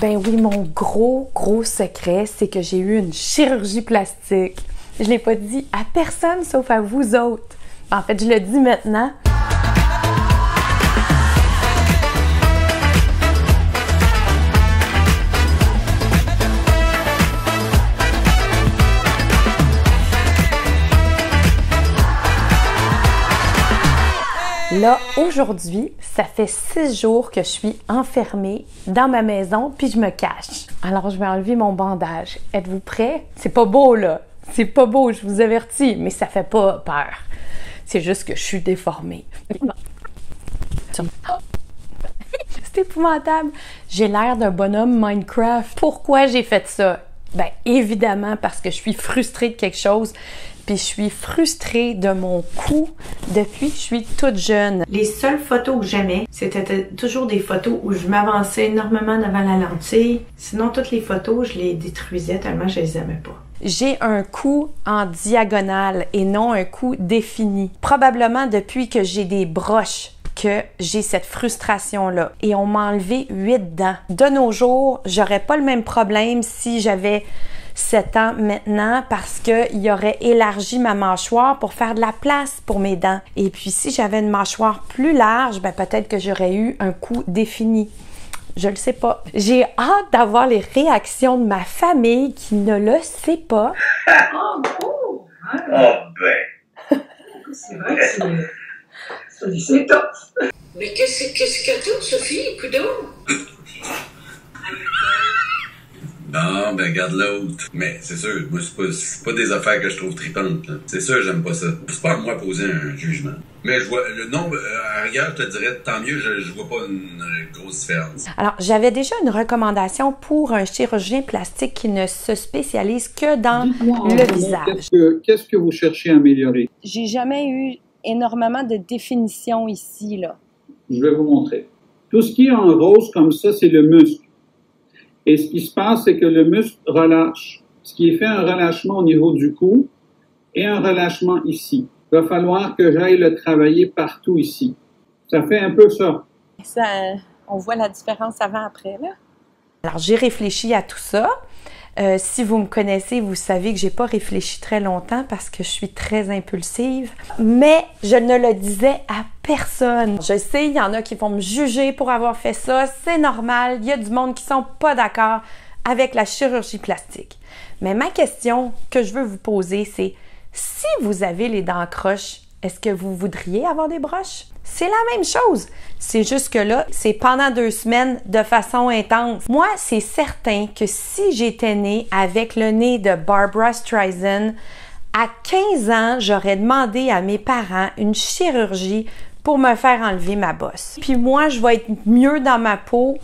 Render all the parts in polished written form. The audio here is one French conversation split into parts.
Ben oui, mon gros secret, c'est que j'ai eu une chirurgie plastique. Je l'ai pas dit à personne sauf à vous autres. En fait, je le dis maintenant. Là, aujourd'hui, ça fait 6 jours que je suis enfermée dans ma maison puis je me cache. Alors, je vais enlever mon bandage. Êtes-vous prêts? C'est pas beau, là. C'est pas beau, je vous avertis, mais ça fait pas peur. C'est juste que je suis déformée. C'est épouvantable. J'ai l'air d'un bonhomme Minecraft. Pourquoi j'ai fait ça? Ben, évidemment, parce que je suis frustrée de quelque chose. Puis je suis frustrée de mon cou depuis que je suis toute jeune. Les seules photos que j'aimais, c'était toujours des photos où je m'avançais énormément devant la lentille. Sinon, toutes les photos, je les détruisais tellement je les aimais pas. J'ai un cou en diagonale et non un cou défini. Probablement depuis que j'ai des broches que j'ai cette frustration-là. Et on m'a enlevé 8 dents. De nos jours, j'aurais pas le même problème si j'avais 7 ans maintenant parce qu'il aurait élargi ma mâchoire pour faire de la place pour mes dents. Et puis si j'avais une mâchoire plus large, ben peut-être que j'aurais eu un cou défini. Je le sais pas. J'ai hâte d'avoir les réactions de ma famille qui ne le sait pas. Oh, oh, ben. C'est vrai que c'est top. Mais qu'est-ce qu'il y a tout, Sophie? Coudon? Non, ben garde l'autre. Mais c'est sûr, moi c'est pas des affaires que je trouve tripantes. C'est sûr, j'aime pas ça. C'est pas à moi poser un jugement. Mais je vois le nombre, à rigueur, je te dirais, tant mieux, je vois pas une grosse différence. Alors, j'avais déjà une recommandation pour un chirurgien plastique qui ne se spécialise que dans le visage. Qu'est-ce que vous cherchez à améliorer? J'ai jamais eu énormément de définition ici, là. Je vais vous montrer. Tout ce qui est en rose comme ça, c'est le muscle. Et ce qui se passe, c'est que le muscle relâche. Ce qui est fait un relâchement au niveau du cou et un relâchement ici. Il va falloir que j'aille le travailler partout ici. Ça fait un peu ça. On voit la différence avant-après, là. Alors, j'ai réfléchi à tout ça. Si vous me connaissez, vous savez que j'ai pas réfléchi très longtemps parce que je suis très impulsive. Mais je ne le disais à personne. Je sais, il y en a qui vont me juger pour avoir fait ça. C'est normal. Il y a du monde qui sont pas d'accord avec la chirurgie plastique. Mais ma question que je veux vous poser, c'est si vous avez les dents croches, est-ce que vous voudriez avoir des broches? C'est la même chose. C'est juste que là, c'est pendant 2 semaines de façon intense. Moi, c'est certain que si j'étais née avec le nez de Barbra Streisand, à 15 ans, j'aurais demandé à mes parents une chirurgie pour me faire enlever ma bosse. Puis moi, je vais être mieux dans ma peau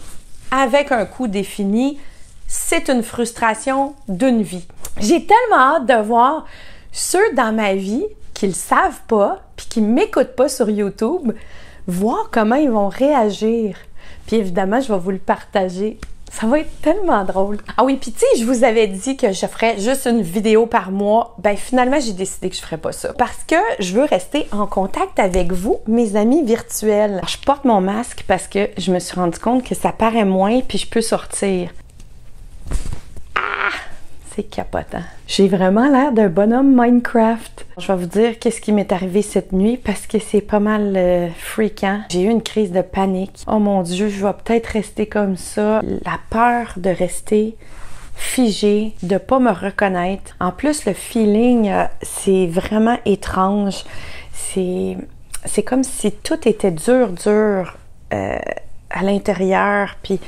avec un cou défini. C'est une frustration d'une vie. J'ai tellement hâte de voir ceux dans ma vie qui le savent pas puis qui m'écoutent pas sur YouTube, voir comment ils vont réagir. Puis évidemment, je vais vous le partager. Ça va être tellement drôle. Ah oui, puis tu sais, je vous avais dit que je ferais juste une vidéo par mois. Ben finalement, j'ai décidé que je ferais pas ça. Parce que je veux rester en contact avec vous, mes amis virtuels. Alors, je porte mon masque parce que je me suis rendu compte que ça paraît moins puis je peux sortir. C'est capotant. J'ai vraiment l'air d'un bonhomme Minecraft. Je vais vous dire qu'est-ce qui m'est arrivé cette nuit parce que c'est pas mal fréquent. J'ai eu une crise de panique. Oh mon Dieu, je vais peut-être rester comme ça. La peur de rester figée, de pas me reconnaître. En plus, le feeling, c'est vraiment étrange. C'est comme si tout était dur à l'intérieur. Puis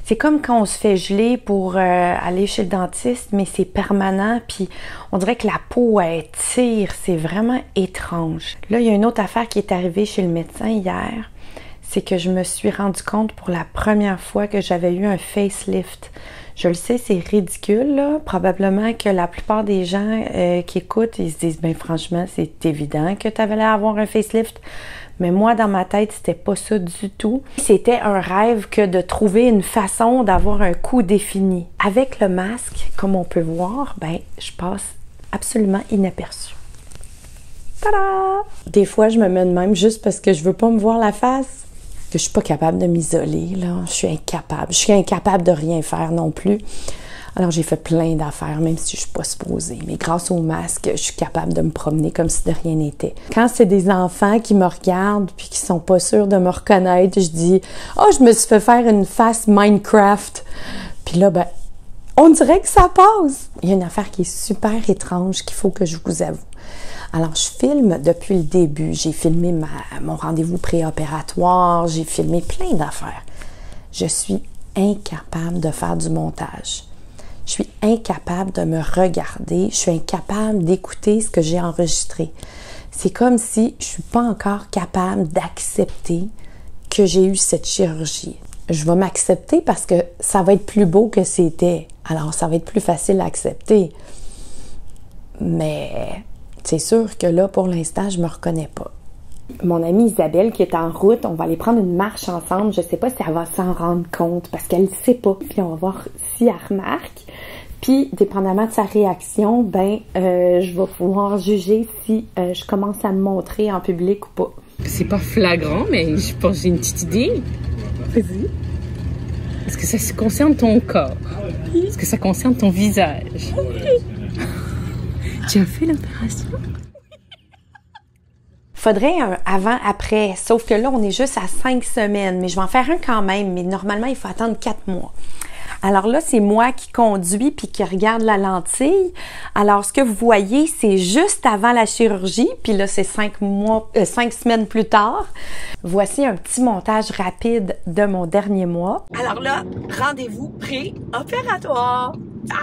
c'est comme quand on se fait geler pour aller chez le dentiste, mais c'est permanent, puis on dirait que la peau, elle tire. C'est vraiment étrange. Là, il y a une autre affaire qui est arrivée chez le médecin hier. C'est que je me suis rendu compte pour la première fois que j'avais eu un facelift. Je le sais, c'est ridicule, là. Probablement que la plupart des gens qui écoutent, ils se disent, ben franchement, c'est évident que tu avais l'air d'avoir un facelift. Mais moi, dans ma tête, c'était pas ça du tout. C'était un rêve que de trouver une façon d'avoir un cou défini. Avec le masque, comme on peut voir, ben, je passe absolument inaperçu. Tada! Des fois, je me mets de même juste parce que je veux pas me voir la face. Que je suis pas capable de m'isoler, là. Je suis incapable. Je suis incapable de rien faire non plus. Alors, j'ai fait plein d'affaires, même si je suis pas supposée. Mais grâce au masque, je suis capable de me promener comme si de rien n'était. Quand c'est des enfants qui me regardent puis qui sont pas sûrs de me reconnaître, je dis « Oh, je me suis fait faire une face Minecraft. » Puis là, ben, on dirait que ça passe. Il y a une affaire qui est super étrange qu'il faut que je vous avoue. Alors, je filme depuis le début. J'ai filmé mon rendez-vous préopératoire. J'ai filmé plein d'affaires. Je suis incapable de faire du montage. Je suis incapable de me regarder. Je suis incapable d'écouter ce que j'ai enregistré. C'est comme si je suis pas encore capable d'accepter que j'ai eu cette chirurgie. Je vais m'accepter parce que ça va être plus beau que c'était. Alors, ça va être plus facile à accepter. Mais c'est sûr que là, pour l'instant, je me reconnais pas. Mon amie Isabelle qui est en route, on va aller prendre une marche ensemble. Je sais pas si elle va s'en rendre compte parce qu'elle ne sait pas. Puis on va voir si elle remarque. Puis, dépendamment de sa réaction, je vais pouvoir juger si je commence à me montrer en public ou pas. C'est pas flagrant, mais je pense que j'ai une petite idée. Vas-y. Est-ce que ça concerne ton corps? Est-ce que ça concerne ton visage? Tu as fait l'opération? Faudrait un avant-après, sauf que là, on est juste à 5 semaines, mais je vais en faire un quand même, mais normalement, il faut attendre 4 mois. Alors là, c'est moi qui conduis puis qui regarde la lentille. Alors, ce que vous voyez, c'est juste avant la chirurgie, puis là, c'est 5 semaines plus tard. Voici un petit montage rapide de mon dernier mois. Alors là, rendez-vous pré-opératoire. Ah!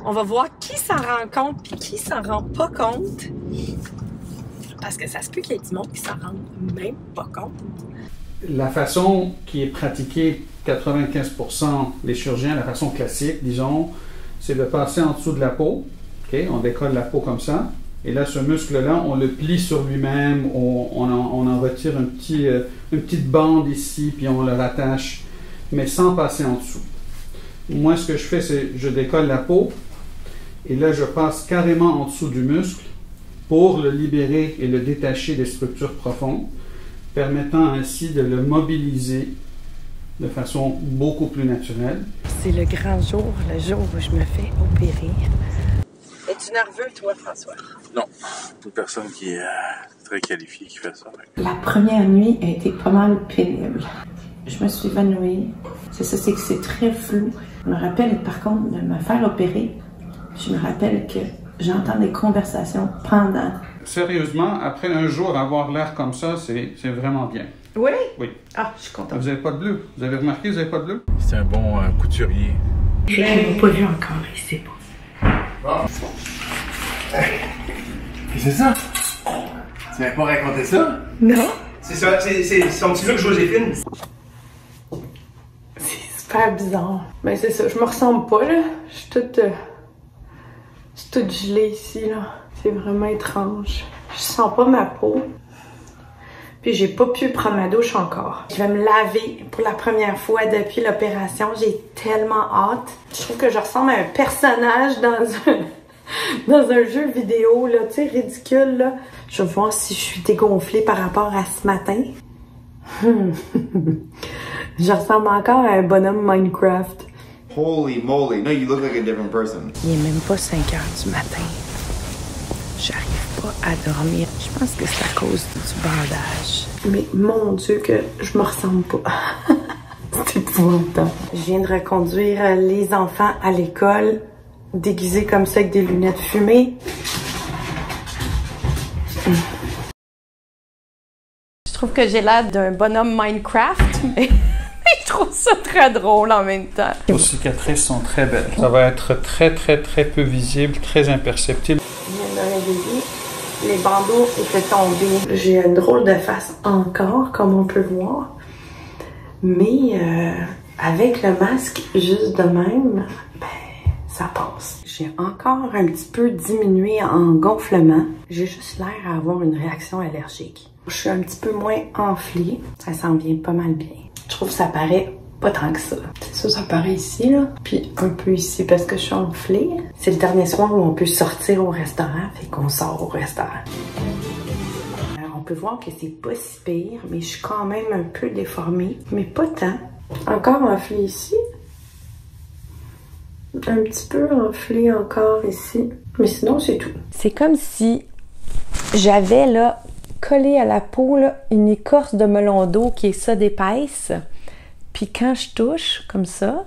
On va voir qui s'en rend compte puis qui s'en rend pas compte. Parce que ça se peut qu'il y ait du monde qui s'en rend même pas compte. La façon qui est pratiquée 95% des chirurgiens, la façon classique, disons, c'est de passer en dessous de la peau. Okay? On décolle la peau comme ça. Et là, ce muscle-là, on le plie sur lui-même, on en retire une petite bande ici, puis on le rattache, mais sans passer en dessous. Moi, ce que je fais, c'est je décolle la peau, et là, je passe carrément en dessous du muscle pour le libérer et le détacher des structures profondes, permettant ainsi de le mobiliser de façon beaucoup plus naturelle. C'est le grand jour, le jour où je me fais opérer. Es-tu nerveux, toi, François? Non. Une personne qui est très qualifiée qui fait ça. La première nuit a été pas mal pénible. Je me suis évanouie. C'est ça, c'est que c'est très flou. Je me rappelle, par contre, de me faire opérer. Je me rappelle que j'entends des conversations pendant. Sérieusement, après un jour, avoir l'air comme ça, c'est vraiment bien. Oui? Oui. Ah, je suis contente. Vous n'avez pas de bleu? Vous avez remarqué, vous n'avez pas de bleu? C'est un bon couturier. Je l'avais pas vu encore, il sait pas. Bon. C'est ça? Tu m'avais pas raconté ça? Non. C'est ça, c'est son petit look Joséphine. C'est super bizarre. Mais c'est ça, je me ressemble pas, là. Je suis toute gelée ici, là. C'est vraiment étrange. Je sens pas ma peau. Puis j'ai pas pu prendre ma douche encore. Je vais me laver pour la première fois depuis l'opération. J'ai tellement hâte. Je trouve que je ressemble à un personnage dans un jeu vidéo, là, tu sais, ridicule, là. Je vais voir si je suis dégonflée par rapport à ce matin. Je ressemble encore à un bonhomme Minecraft. Holy moly, no, you look like a different person. Il est même pas 5 heures du matin. J'arrive pas à dormir. Je pense que c'est à cause du bandage. Mais mon Dieu que je me ressemble pas. C'est épouvantable. Je viens de reconduire les enfants à l'école, déguisés comme ça avec des lunettes fumées. Je trouve que j'ai l'air d'un bonhomme Minecraft, mais je trouve ça très drôle en même temps. Vos cicatrices sont très belles. Ça va être très, très, très peu visible, très imperceptible. Je viens de réveiller. Les bandeaux étaient tombés. J'ai une drôle de face encore, comme on peut voir. Mais avec le masque juste de même, ça passe. J'ai encore un petit peu diminué en gonflement. J'ai juste l'air à avoir une réaction allergique. Je suis un petit peu moins enflée. Ça s'en vient pas mal bien. Je trouve que ça paraît pas tant que ça. C'est ça, ça paraît ici, là. Puis un peu ici parce que je suis enflée. C'est le dernier soir où on peut sortir au restaurant. Fait qu'on sort au restaurant. peut voir que c'est pas si pire, mais je suis quand même un peu déformée, mais pas tant. Encore enflé ici. Un petit peu enflé encore ici. Mais sinon, c'est tout. C'est comme si j'avais là, collé à la peau, là, une écorce de melon d'eau qui est ça d'épaisse. Puis quand je touche comme ça,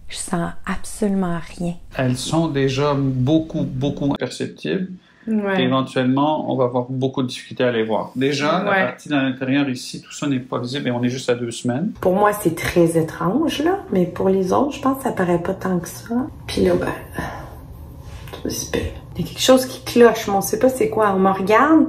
je sens absolument rien. Elles sont déjà beaucoup imperceptibles. Ouais. Et éventuellement, on va avoir beaucoup de difficultés à les voir. Déjà, la partie dans l'intérieur ici, tout ça n'est pas visible et on est juste à 2 semaines. Pour moi, c'est très étrange, là. Mais pour les autres, je pense que ça paraît pas tant que ça. Puis là, ben... il y a quelque chose qui cloche, mais on sait pas c'est quoi. On me regarde,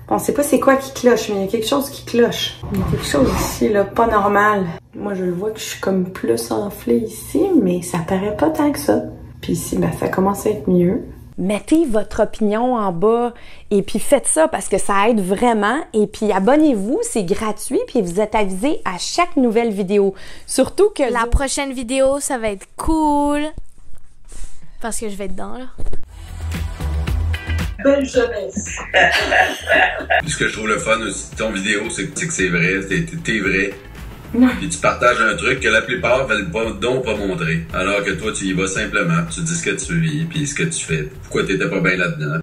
on sait pas c'est quoi qui cloche, mais il y a quelque chose qui cloche. Il y a quelque chose ici, là, pas normal. Moi, je le vois que je suis comme plus enflée ici, mais ça paraît pas tant que ça. Puis ici, ben, ça commence à être mieux. Mettez votre opinion en bas et puis faites ça parce que ça aide vraiment. Et puis abonnez-vous, c'est gratuit, puis vous êtes avisé à chaque nouvelle vidéo. Surtout que... La prochaine vidéo, ça va être cool. Parce que je vais être dedans, là. Belle jeunesse. Ce que je trouve le fun aussi de ton vidéo, c'est que c'est vrai, t'es vrai. Ouais. Puis tu partages un truc que la plupart veulent pas montrer. Alors que toi, tu y vas simplement, tu dis ce que tu vis, puis ce que tu fais. Pourquoi t'étais pas bien là-dedans.